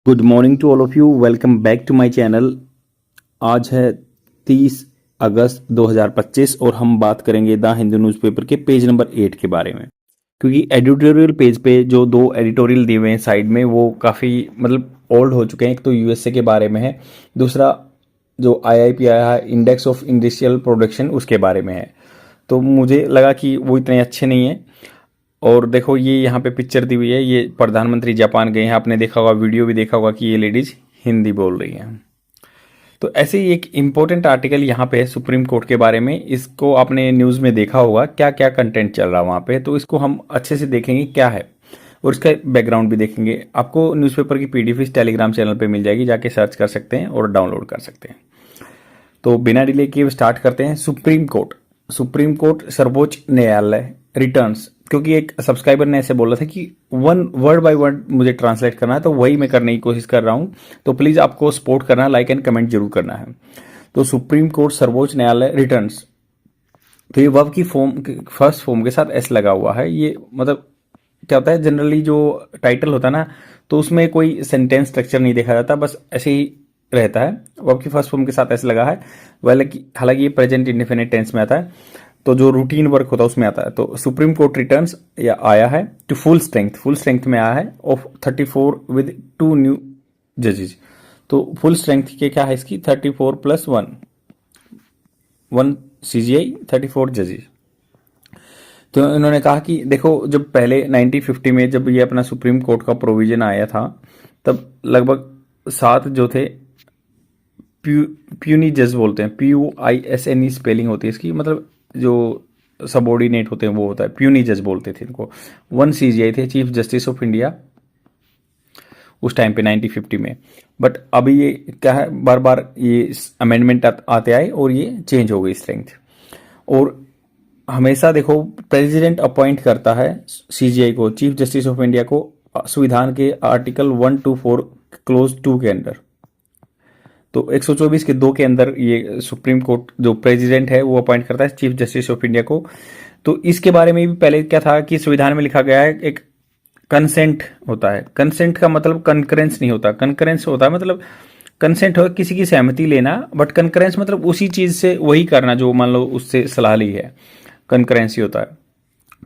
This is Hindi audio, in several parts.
Good morning to all of you. Welcome back to my channel. आज है 30 अगस्त 2025 और हम बात करेंगे द हिंदू न्यूज़पेपर के पेज नंबर 8 के बारे में, क्योंकि एडिटोरियल पेज पे जो दो एडिटोरियल दिए हुए हैं साइड में वो काफ़ी मतलब ओल्ड हो चुके हैं। एक तो यूएसए के बारे में है, दूसरा जो आईआईपी आया है इंडेक्स ऑफ इंडस्ट्रियल प्रोडक्शन उसके बारे में है। तो मुझे लगा कि वो इतने अच्छे नहीं हैं। और देखो ये यहाँ पे पिक्चर दी हुई है, ये प्रधानमंत्री जापान गए हैं। आपने देखा होगा, वीडियो भी देखा होगा कि ये लेडीज हिंदी बोल रही हैं। तो ऐसे ही एक इम्पोर्टेंट आर्टिकल यहाँ पे है सुप्रीम कोर्ट के बारे में। इसको आपने न्यूज़ में देखा होगा क्या क्या कंटेंट चल रहा है वहाँ पे, तो इसको हम अच्छे से देखेंगे क्या है और इसका बैकग्राउंड भी देखेंगे। आपको न्यूज़पेपर की पीडीएफ इस टेलीग्राम चैनल पे मिल जाएगी, जाके सर्च कर सकते हैं और डाउनलोड कर सकते हैं। तो बिना डिले किए स्टार्ट करते हैं। सुप्रीम कोर्ट सर्वोच्च न्यायालय रिटर्न्स, क्योंकि एक सब्सक्राइबर ने ऐसे बोला था कि वन वर्ड बाय वर्ड मुझे ट्रांसलेट करना है, तो वही मैं करने की कोशिश कर रहा हूं। तो प्लीज आपको सपोर्ट करना है, लाइक एंड कमेंट जरूर करना है। तो सुप्रीम कोर्ट सर्वोच्च न्यायालय रिटर्न्स, तो ये वर्ब की फॉर्म फर्स्ट फॉर्म के साथ एस लगा हुआ है। ये मतलब क्या होता है, जनरली जो टाइटल होता है ना, तो उसमें कोई सेंटेंस स्ट्रक्चर नहीं देखा जाता, बस ऐसे ही रहता है। वर्ब की फर्स्ट फॉर्म के साथ एस लगा है। हालांकि ये प्रेजेंट इंडेफिनिट टेंस में आता है, तो जो रूटीन वर्क होता है उसमें आता है। तो सुप्रीम कोर्ट रिटर्न्स या आया है टू फुल स्ट्रेंथ में आया है ऑफ 34 विद 2 न्यू जजेस। तो फुल स्ट्रेंथ के क्या है इसकी 34 प्लस 1 सीजीआई 34 जजेस। तो इन्होंने कहा कि देखो, जब पहले 1950 में जब ये अपना सुप्रीम कोर्ट का प्रोविजन आया था, तब लगभग 7 जो थे प्यूनी जज बोलते हैं, PUISNE स्पेलिंग होती है इसकी, मतलब जो सबॉर्डिनेट होते हैं वो होता है, प्यूनी जज बोलते थे इनको। 1 सीजीआई थे, चीफ जस्टिस ऑफ इंडिया, उस टाइम पे 1950 में। बट अभी ये क्या है, बार बार ये अमेंडमेंट आते आए और ये चेंज हो गई स्ट्रेंथ। और हमेशा देखो प्रेसिडेंट अपॉइंट करता है सीजीआई को, चीफ जस्टिस ऑफ इंडिया को, संविधान के आर्टिकल 124 क्लोज 2 के अंदर। तो 124 के 2 के अंदर ये सुप्रीम कोर्ट जो प्रेसिडेंट है वो अपॉइंट करता है चीफ जस्टिस ऑफ इंडिया को। तो इसके बारे में भी पहले क्या था कि संविधान में लिखा गया है एक कंसेंट होता है। कंसेंट का मतलब कंकरेंस नहीं होता, कंकरेंस होता है मतलब कंसेंट हो किसी की सहमति लेना, बट कंकरेंस मतलब उसी चीज से वही करना जो मान लो उससे सलाह ली है, कंकरेंसी होता है।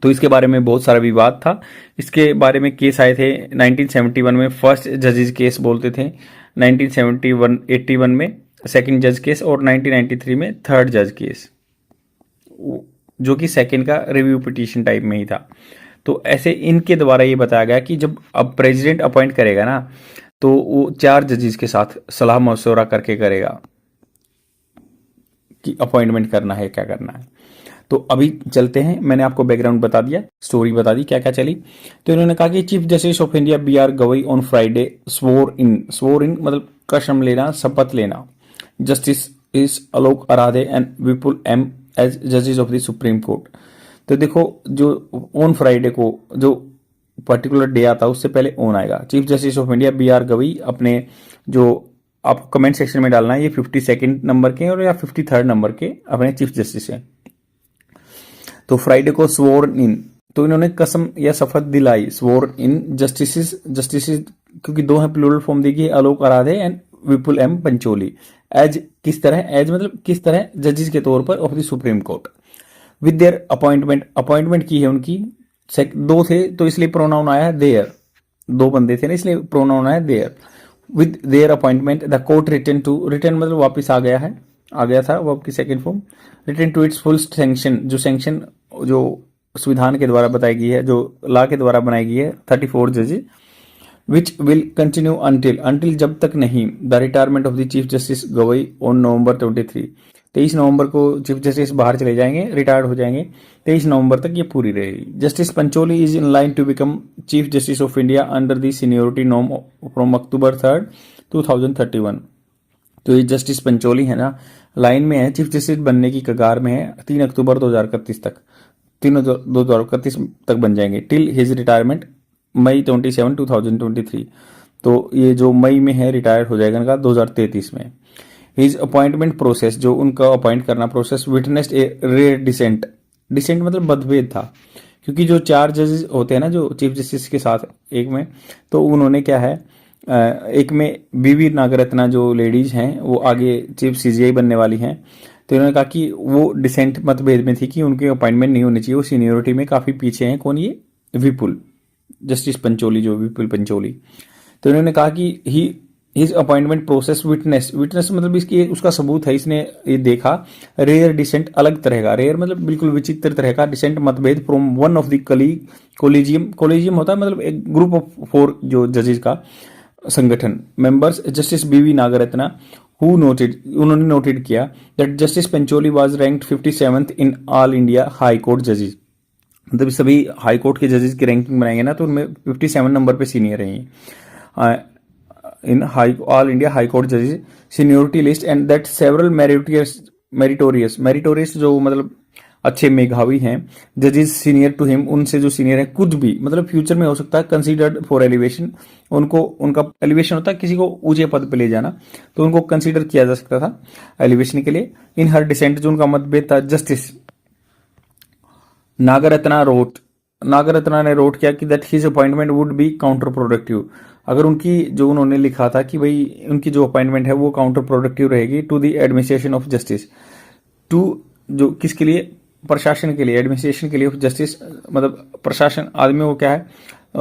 तो इसके बारे में बहुत सारा विवाद था। इसके बारे में केस आए थे 1971 में, फर्स्ट जजेस केस बोलते थे, 1981 में सेकंड जज केस, और 1993 में थर्ड जज केस, जो कि सेकंड का रिव्यू पिटीशन टाइप में ही था। तो ऐसे इनके द्वारा ये बताया गया कि जब अब प्रेसिडेंट अपॉइंट करेगा ना, तो वो 4 जजेस के साथ सलाह मशवरा करके करेगा कि अपॉइंटमेंट करना है क्या करना है। तो अभी चलते हैं, मैंने आपको बैकग्राउंड बता दिया, स्टोरी बता दी क्या क्या चली। तो इन्होंने कहा कि chief justice of India BR Gavai on Friday swore in मतलब कसम लेना, शपथ लेना, justice is Alok Aradhe and Vipul M as जजेस ऑफ द सुप्रीम कोर्ट। तो देखो, जो ऑन फ्राइडे को जो पर्टिकुलर डे आता है उससे पहले ऑन आएगा। Chief justice of India BR Gavai अपने, जो आप कमेंट सेक्शन में डालना है, ये 52nd नंबर के और या 53rd नंबर के अपने चीफ जस्टिस हैं। तो फ्राइडे को स्वोर्न इन, तो इन्होंने कसम या शपथ दिलाई, स्वोर्न इन जस्टिस क्योंकि 2 हैं, प्लूरल फॉर्म देखिए, Alok Aradhe and Vipul M Pancholi. As किस तरह, एज मतलब किस तरह, जजेस के तौर पर of the Supreme court. With their appointment की है उनकी। 2 थे तो इसलिए प्रोनाउन आया है देयर, 2 बंदे थे ना इसलिए प्रोनाउन आया there. With their appointment the court return मतलब वापस आ गया था वो आपकी second form, return to its full sanction, जो सैंक्शन जो संविधान के द्वारा बताई गई है, जो लॉ के द्वारा बनाई गई है, 34 जजेस, विच विल कंटिन्यू अंटिल जब तक नहीं, the retirement of the chief justice Gavai on November 23 नवंबर को चीफ जस्टिस बाहर चले जाएंगे, रिटायर्ड हो जाएंगे, 23 नवंबर तक ये पूरी रहेगी। Justice Pancholi is in line to become chief justice of India under the seniority norm from October 3, 2031। तो ये जस्टिस पंचोली है ना, लाइन में है, चीफ जस्टिस बनने की कगार में है, 3 अक्टूबर 2031 तक, 2031 तक बन जाएंगे, टिल हिज रिटायरमेंट मई 27, 2023। तो ये जो मई में है रिटायर हो जाएगा इनका 2033 में। हिज अपॉइंटमेंट प्रोसेस, जो उनका अपॉइंट करना process, witnessed a rare dissent मतलब मतभेद था, क्योंकि जो 4 जजेस होते हैं ना जो चीफ जस्टिस के साथ एक में, तो उन्होंने क्या है एक में बीवी नागरत्ना जो लेडीज हैं वो आगे चीफ सीजीआई बनने वाली हैं। तो इन्होंने कहा कि वो डिसेंट मतभेद में थी कि उनकी अपॉइंटमेंट नहीं होनी चाहिए, वो सीनियोरिटी में काफ़ी पीछे हैं। कौन ये? विपुल, जस्टिस पंचोली, जो विपुल पंचोली। तो इन्होंने कहा कि he his appointment process witness, witness मतलब इसकी उसका सबूत है, इसने ये देखा रेयर डिसेंट, अलग तरह का, रेयर मतलब बिल्कुल विचित्र तरह का डिसेंट मतभेद from one of the collegium, collegium होता है मतलब एक ग्रुप ऑफ 4 जो जजेस का संगठन, मेंबर्स जस्टिस बीवी नागरत्ना हु नोटेड, उन्होंने नोटेड किया that justice Pancholi was ranked 57th in all India high court जजेस। मतलब सभी हाई कोर्ट के जजेस की रैंकिंग बनाएंगे ना तो उनमें 57 नंबर पे सीनियर हैं in high all India high court जजेस seniority list, and that several meritorious जो मतलब अच्छे मेधावी हैं जजेस सीनियर टू हिम, उनसे जो सीनियर है कुछ भी मतलब फ्यूचर में हो सकता है कंसीडर्ड फॉर एलिवेशन, उनको उनका एलिवेशन होता है किसी को ऊंचे पद पे ले जाना, तो उनको कंसीडर किया जा सकता था एलिवेशन के लिए। इन हर डिसेंट जो उनका मतभेद था, जस्टिस नागरत्ना ने रोट किया कि that his appointment would be counter productive, अगर उनकी जो उन्होंने लिखा था कि भाई उनकी जो अपॉइंटमेंट है वो काउंटर प्रोडक्टिव रहेगी to the administration of justice, to जो किसके लिए? प्रशासन के लिए, एडमिनिस्ट्रेशन के लिए जस्टिस मतलब प्रशासन आदमी वो क्या है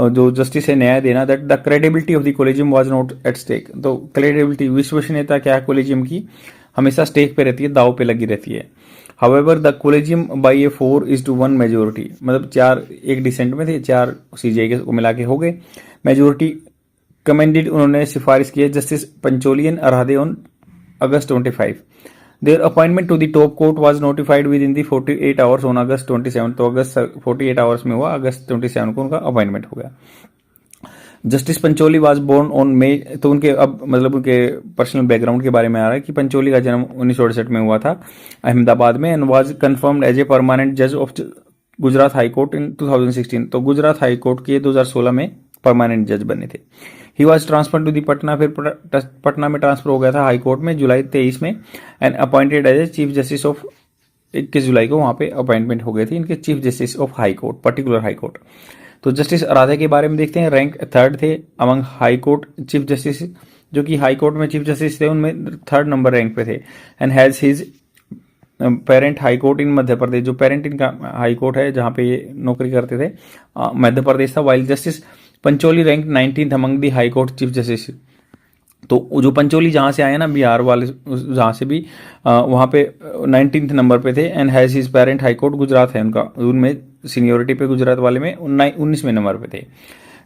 जो जस्टिस है न्याय देना, that the credibility of the collegium was not at stake. तो क्रेडिबिलिटी, विश्वसनीयता क्या है कोलेजियम की, हमेशा स्टेक पे रहती है, दाव पे लगी रहती है। However the collegium by A 4:1 majority, मतलब 4 एक डिसेंट में थे, 4 सीजीआई को मिला के हो गए मेजोरिटी, कमेंडेड, उन्होंने सिफारिश की है जस्टिस पंचोलियन Aradhe on August 25। Their appointment to the top court was notified within the 48 hours on August 27। तो अगस्त 48 आवर्स में हुआ, अगस्त 27 को उनका अपॉइंटमेंट हो गया। Justice Pancholi was born on May, तो उनके अब मतलब उनके पर्सनल बैकग्राउंड के बारे में आ रहा है कि पंचोली का जन्म 1968 में हुआ था अहमदाबाद में, and was confirmed as a permanent जज of Gujarat high court in 2016। तो गुजरात हाई कोर्ट के 2016 में परमानेंट जज बने थे। He was transfer to the Patna, फिर पटना में ट्रांसफर हो गया था हाई कोर्ट में जुलाई 23 में, and appointed as a chief justice of 21 जुलाई को वहां पे अपॉइंटमेंट हो गई थी इनके chief justice of high court, particular high court. तो जस्टिस राधे के बारे में देखते हैं, रैंक 3rd थे among high court chief justice, जो कि हाई कोर्ट में चीफ जस्टिस थे उनमें 3rd नंबर रैंक पे थे, and has his parent high court in Madhya Pradesh, जो पेरेंट इनका हाई कोर्ट है जहां पे ये नौकरी करते थे मध्य प्रदेश था। While justice Pancholi rank 19th among the high court chief justice. तो जो पंचोली जहां से आए ना बिहार वाले, जहां से भी वहां पे 19th नंबर पे थे, and has his parent high court Gujarat है उनका, उनमें सीनियोरिटी पे गुजरात वाले में 19वें नंबर पे थे।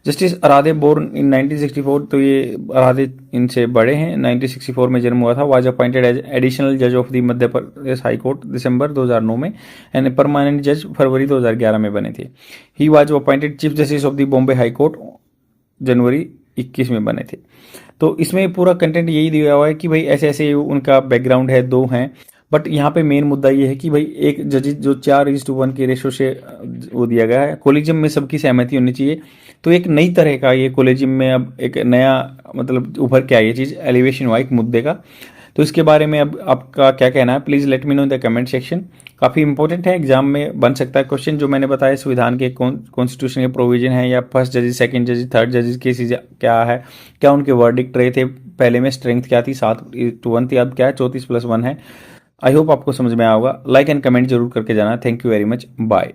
जस्टिस अराधे बोर्न इन 1964, तो ये अराधे इनसे बड़े हैं, 1964 में जन्म हुआ था। वाज अपॉइंटेड एज एडिशनल जज of the Madhya Pradesh high court December 2009 में, एंड परमानेंट जज फरवरी 2011 में बने थे। He was appointed chief justice of the Bombay high court January 21 में बने थे। तो इसमें पूरा कंटेंट यही दिया हुआ है कि भाई ऐसे ऐसे उनका बैकग्राउंड है, 2 हैं, बट यहाँ पे मेन मुद्दा ये है कि भाई एक जज जो 4:1 के रेशो से वो दिया गया है, कोलिजियम में सबकी सहमति होनी चाहिए। तो एक नई तरह का ये कोलिजियम में अब एक नया मतलब उभर के आई ये चीज़, एलिवेशन हुआ एक मुद्दे का। तो इसके बारे में अब आपका क्या कहना है, please let me know in the comment section. काफ़ी इंपॉर्टेंट है, एग्जाम में बन सकता है क्वेश्चन। जो मैंने बताया संविधान के कॉन्स्टिट्यूशन के प्रोविजन है, या फर्स्ट जजेस, सेकंड जजेस, थर्ड जजेस की चीज़ क्या है, क्या उनके वर्डिक्ट रहे थे, पहले में स्ट्रेंथ क्या थी, 7:1 थी, अब क्या है 34+1 है। आई होप आपको समझ में आएगा। लाइक एंड कमेंट जरूर करके जाना। Thank you very much, bye.